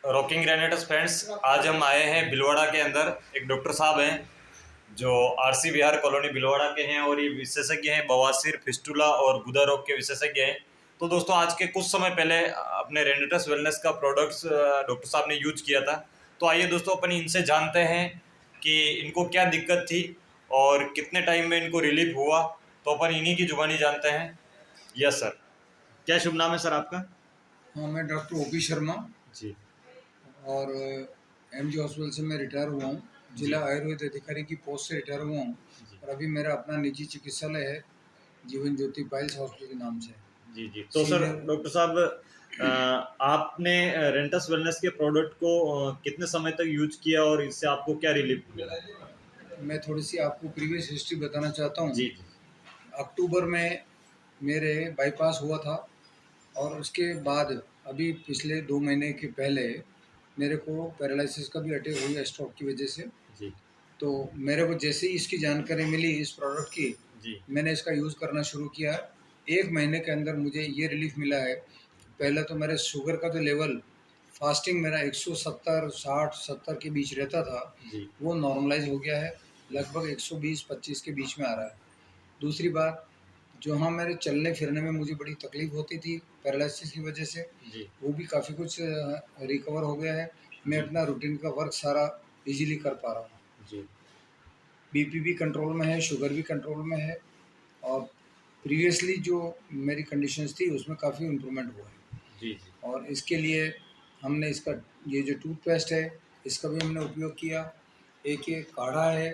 Rocking grenadiers friends, आज हम आए हैं भिलवाड़ा के अंदर। एक डॉक्टर साहब हैं जो आरसी विहार कॉलोनी भिलवाड़ा के हैं और ये विशेषज्ञ हैं, बवासीर, फिस्टुला और गुदा रोग के विशेषज्ञ हैं। तो दोस्तों, आज के कुछ समय पहले अपने रेनेटस वेलनेस का प्रोडक्ट्स डॉक्टर साहब ने यूज किया था। तो आइए दोस्तों, अपन इनसे जानते हैं कि इनको क्या दिक्कत थी और कितने टाइम में इनको रिलीफ हुआ। तो अपन इन्हीं की जुबानी जानते हैं। यस सर, क्या शुभ नाम है सर आपका? हाँ, मैं डॉक्टर ओपी शर्मा जी। और एमजी हॉस्पिटल से मैं रिटायर हुआ हूँ। जिला आयुर्वेद अधिकारी की पोस्ट से रिटायर हुआ हूँ और अभी मेरा अपना निजी चिकित्सालय है, जीवन ज्योति पाइल्स हॉस्पिटल के नाम से। जी जी। तो सर डॉक्टर साहब, आपने रेंटस वेलनेस के प्रोडक्ट को कितने समय तक यूज किया और इससे आपको क्या रिलीफ मिला? मैं थोड़ी सी आपको प्रीवियस हिस्ट्री बताना चाहता हूँ। जी जी। अक्टूबर में मेरे बाईपास हुआ था और उसके बाद अभी पिछले 2 महीने के पहले मेरे को पैरालिसिस का भी अटैक हुआ स्ट्रोक की वजह से। जी तो मेरे को जैसे ही इसकी जानकारी मिली इस प्रोडक्ट की, जी। मैंने इसका यूज़ करना शुरू किया। 1 महीने के अंदर मुझे ये रिलीफ मिला है। पहले तो मेरे शुगर का जो लेवल फास्टिंग मेरा 170, 60, 70 के बीच रहता था, जी वो नॉर्मलाइज हो गया है, लगभग 120, 25 के बीच में आ रहा है। दूसरी बात, जो हाँ मेरे चलने फिरने में मुझे बड़ी तकलीफ होती थी पैरालिसिस की वजह से, जी वो भी काफ़ी कुछ रिकवर हो गया है। मैं जी अपना रूटीन का वर्क सारा इजीली कर पा रहा हूँ। जी बीपी भी कंट्रोल में है, शुगर भी कंट्रोल में है और प्रीवियसली जो मेरी कंडीशंस थी उसमें काफ़ी इम्प्रूवमेंट हुआ है। जी और इसके लिए हमने इसका ये जो टूथपेस्ट है इसका भी हमने उपयोग किया। एक ये काढ़ा है,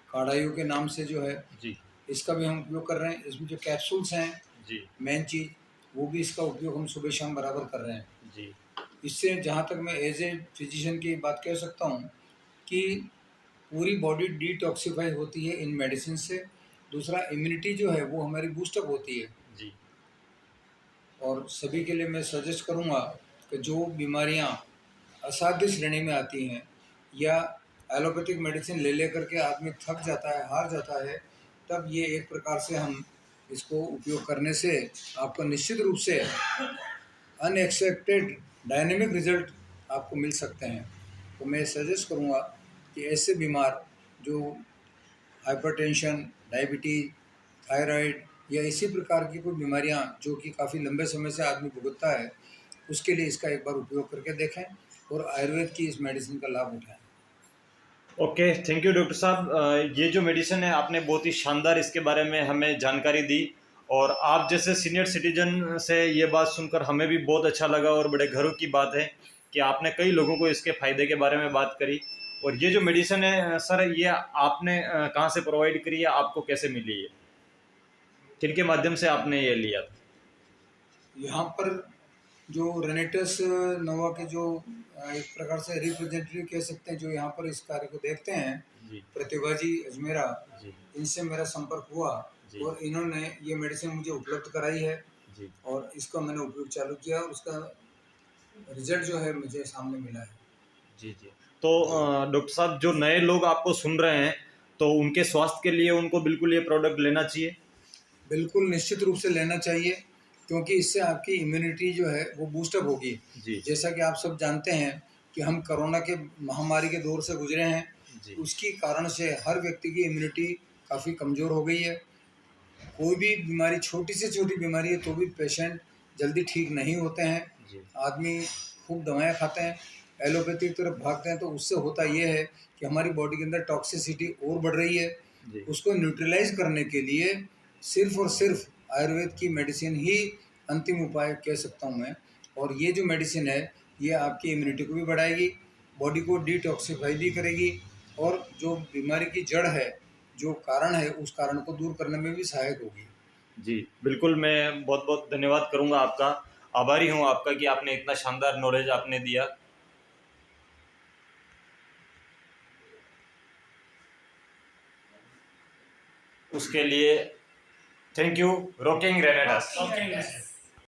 काढ़ायु के नाम से जो है, जी इसका भी हम उपयोग कर रहे हैं। इसमें जो कैप्सूल्स हैं, जी मेन चीज़, वो भी इसका उपयोग हम सुबह शाम बराबर कर रहे हैं। जी इससे जहाँ तक मैं एज ए फिजिशियन की बात कह सकता हूँ कि पूरी बॉडी डिटॉक्सिफाई होती है इन मेडिसिन से। दूसरा, इम्यूनिटी जो है वो हमारी बूस्टअप होती है। जी और सभी के लिए मैं सजेस्ट करूँगा कि जो बीमारियाँ असाध्य श्रेणी में आती हैं या एलोपैथिक मेडिसिन ले ले करके आदमी थक जाता है, हार जाता है, तब ये एक प्रकार से हम इसको उपयोग करने से आपको निश्चित रूप से अनएक्सपेक्टेड डायनेमिक रिजल्ट आपको मिल सकते हैं। तो मैं सजेस्ट करूँगा कि ऐसे बीमार जो हाइपरटेंशन, डायबिटीज़, थायराइड या इसी प्रकार की कोई बीमारियां जो कि काफ़ी लंबे समय से आदमी भुगतता है, उसके लिए इसका एक बार उपयोग करके देखें और आयुर्वेद की इस मेडिसिन का लाभ उठाएं। ओके, थैंक यू डॉक्टर साहब। ये जो मेडिसिन है आपने बहुत ही शानदार इसके बारे में हमें जानकारी दी और आप जैसे सीनियर सिटीजन से ये बात सुनकर हमें भी बहुत अच्छा लगा और बड़े गर्व की बात है कि आपने कई लोगों को इसके फ़ायदे के बारे में बात करी। और ये जो मेडिसिन है सर, ये आपने कहाँ से प्रोवाइड करी है, आपको कैसे मिली है, किनके माध्यम से आपने ये लिया था? यहाँ पर जो रेनेटस नोवा के जो एक प्रकार से रिप्रेजेंटेटिव कह सकते हैं, जो यहाँ पर इस कार्य को देखते हैं, जी प्रतिभा जी अजमेरा, जी इनसे मेरा संपर्क हुआ जी और इन्होंने ये मेडिसिन मुझे उपलब्ध कराई है जी और इसका मैंने उपयोग चालू किया और उसका रिजल्ट जो है मुझे सामने मिला है। जी जी। तो डॉक्टर साहब, जो नए लोग आपको सुन रहे हैं, तो उनके स्वास्थ्य के लिए उनको बिल्कुल ये प्रोडक्ट लेना चाहिए? बिल्कुल निश्चित रूप से लेना चाहिए, क्योंकि इससे आपकी इम्यूनिटी जो है वो बूस्टअप होगी। जी जैसा कि आप सब जानते हैं कि हम कोरोना के महामारी के दौर से गुजरे हैं, जी उसकी कारण से हर व्यक्ति की इम्यूनिटी काफ़ी कमज़ोर हो गई है। कोई भी बीमारी, छोटी से छोटी बीमारी है तो भी पेशेंट जल्दी ठीक नहीं होते हैं। जी आदमी खूब दवाएं खाते हैं, एलोपैथी की तरफ भागते हैं, तो उससे होता ये है कि हमारी बॉडी के अंदर टॉक्सिसिटी और बढ़ रही है। जी उसको न्यूट्रलाइज करने के लिए सिर्फ और सिर्फ आयुर्वेद की मेडिसिन ही अंतिम उपाय कह सकता हूँ मैं। और ये जो मेडिसिन है ये आपकी इम्यूनिटी को भी बढ़ाएगी, बॉडी को डिटॉक्सिफाई भी करेगी और जो बीमारी की जड़ है, जो कारण है, उस कारण को दूर करने में भी सहायक होगी। जी, बिल्कुल। मैं बहुत बहुत धन्यवाद करूँगा आपका, आभारी हूँ आपका कि आपने इतना शानदार नॉलेज आपने दिया। उसके लिए थैंक यू, रॉकिंग रेनेडस।